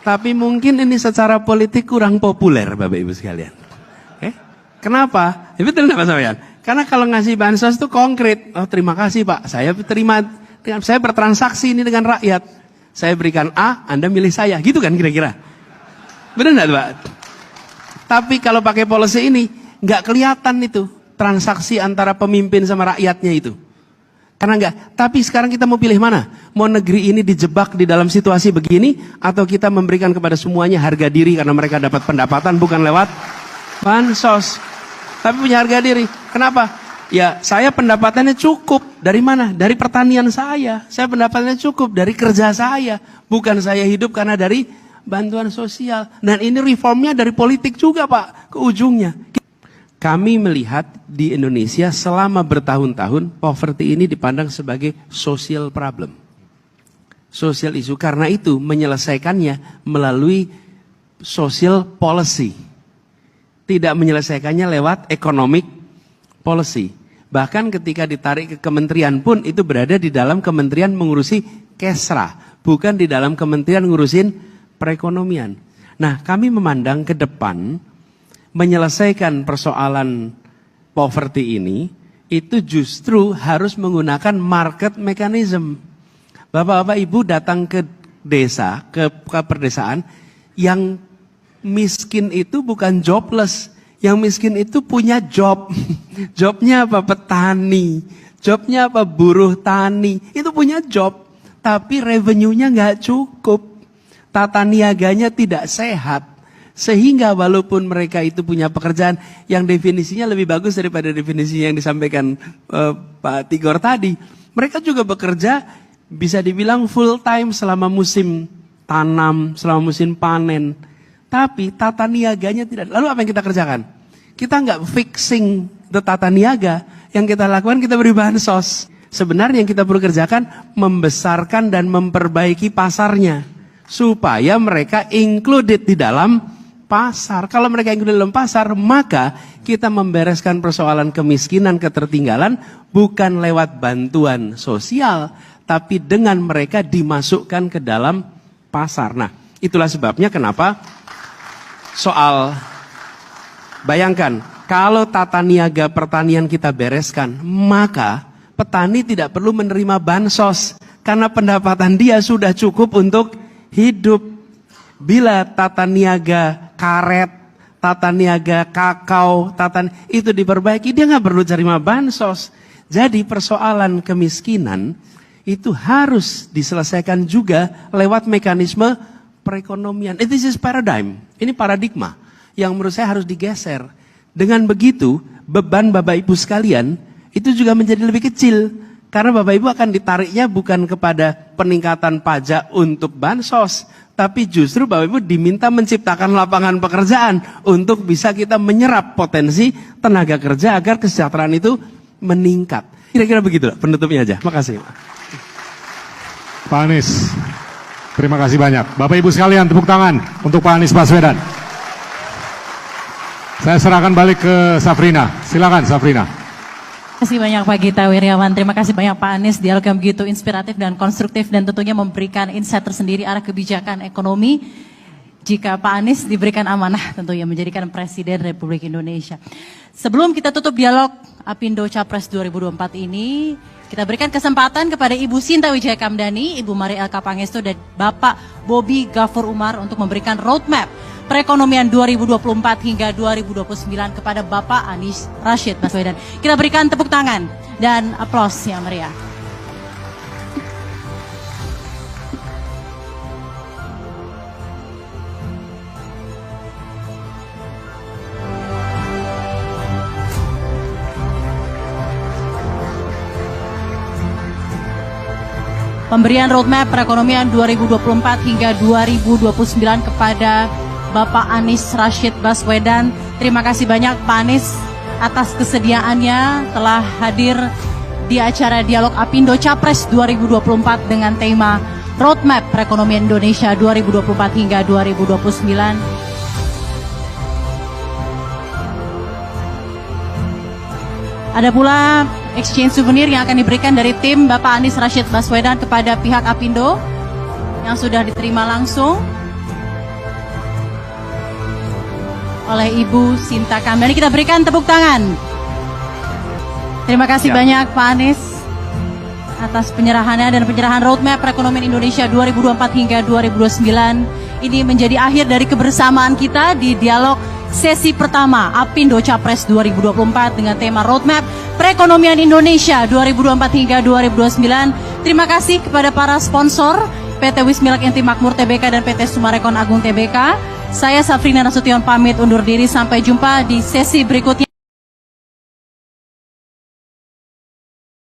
Tapi mungkin ini secara politik kurang populer Bapak Ibu sekalian. Kenapa? Betul nggak Pak Sawian? Karena kalau ngasih bansos itu konkret. Oh terima kasih Pak, saya terima, saya bertransaksi ini dengan rakyat. Saya berikan A, Anda milih saya, gitu kan kira-kira? Benar nggak Pak? Tapi kalau pakai policy ini, nggak kelihatan itu transaksi antara pemimpin sama rakyatnya itu. Karena enggak. Tapi sekarang kita mau pilih mana? Mau negeri ini dijebak di dalam situasi begini, atau kita memberikan kepada semuanya harga diri karena mereka dapat pendapatan bukan lewat bansos. Tapi punya harga diri. Kenapa? Ya saya pendapatannya cukup. Dari mana? Dari pertanian saya. Saya pendapatannya cukup dari kerja saya. Bukan saya hidup karena dari bantuan sosial. Dan ini reformnya dari politik juga Pak. Ke ujungnya. Kami melihat di Indonesia selama bertahun-tahun poverty ini dipandang sebagai social problem. Social issue. Karena itu menyelesaikannya melalui social policy. Tidak menyelesaikannya lewat economic policy. Bahkan ketika ditarik ke kementerian pun itu berada di dalam kementerian mengurusi kesra. Bukan di dalam kementerian ngurusin perekonomian. Nah kami memandang ke depan menyelesaikan persoalan poverty ini itu justru harus menggunakan market mechanism. Bapak-bapak ibu datang ke desa, ke perdesaan, yang miskin itu bukan jobless. Yang miskin itu punya job. Jobnya apa? Petani. Jobnya apa? Buruh tani. Itu punya job. Tapi revenue-nya nggak cukup. Tata niaganya tidak sehat. Sehingga walaupun mereka itu punya pekerjaan yang definisinya lebih bagus daripada definisi yang disampaikan Pak Tigor tadi. Mereka juga bekerja bisa dibilang full time selama musim tanam, selama musim panen. Tapi tata niaganya tidak. Lalu apa yang kita kerjakan? Kita nggak fixing the tata niaga. Yang kita lakukan kita beri bansos. Sebenarnya yang kita perlu kerjakan membesarkan dan memperbaiki pasarnya. Supaya mereka included di dalam pasar. Kalau mereka included dalam pasar, maka kita membereskan persoalan kemiskinan, ketertinggalan bukan lewat bantuan sosial, tapi dengan mereka dimasukkan ke dalam pasar. Nah, itulah sebabnya kenapa soal, bayangkan, kalau tata niaga pertanian kita bereskan, maka petani tidak perlu menerima bansos. Karena pendapatan dia sudah cukup untuk hidup. Bila tata niaga karet, tata niaga kakao, itu diperbaiki, dia nggak perlu terima bansos. Jadi persoalan kemiskinan itu harus diselesaikan juga lewat mekanisme perekonomian. This is paradigm. Ini paradigma yang menurut saya harus digeser. Dengan begitu, beban Bapak Ibu sekalian itu juga menjadi lebih kecil. Karena Bapak Ibu akan ditariknya bukan kepada peningkatan pajak untuk bansos. Tapi justru Bapak Ibu diminta menciptakan lapangan pekerjaan untuk bisa kita menyerap potensi tenaga kerja agar kesejahteraan itu meningkat. Kira-kira begitu penutupnya aja. Makasih. Pak Anies. Terima kasih banyak. Bapak Ibu sekalian tepuk tangan untuk Pak Anies Baswedan. Saya serahkan balik ke Safrina. Silakan Safrina. Terima kasih banyak Pak Gita Wirjawan. Terima kasih banyak Pak Anies. Dialog yang begitu inspiratif dan konstruktif dan tentunya memberikan insight tersendiri arah kebijakan ekonomi. Jika Pak Anies diberikan amanah tentunya menjadikan Presiden Republik Indonesia. Sebelum kita tutup dialog Apindo Capres 2024 ini, kita berikan kesempatan kepada Ibu Sinta Wijaya Kamdani, Ibu Mari Elka Pangestu, dan Bapak Bobi Gafur Umar untuk memberikan roadmap perekonomian 2024 hingga 2029 kepada Bapak Anies Rashid Baswedan. Kita berikan tepuk tangan dan aplaus yang meriah. Pemberian roadmap perekonomian 2024 hingga 2029 kepada Bapak Anies Rashid Baswedan. Terima kasih banyak Pak Anies atas kesediaannya telah hadir di acara Dialog Apindo Capres 2024 dengan tema Roadmap Perekonomian Indonesia 2024 hingga 2029. Ada pula exchange souvenir yang akan diberikan dari tim Bapak Anies Rashid Baswedan kepada pihak Apindo yang sudah diterima langsung. oleh Ibu Sinta Kamdani. Kita berikan tepuk tangan. Terima kasih banyak Pak Anies atas penyerahannya dan penyerahan roadmap perekonomian Indonesia 2024 hingga 2029. Ini menjadi akhir dari kebersamaan kita di dialog sesi pertama Apindo Capres 2024 dengan tema roadmap perekonomian Indonesia 2024 hingga 2029. Terima kasih kepada para sponsor PT Wismilak Inti Makmur Tbk dan PT Sumarekon Agung Tbk. Saya Safrina Nasution pamit undur diri, sampai jumpa di sesi berikutnya.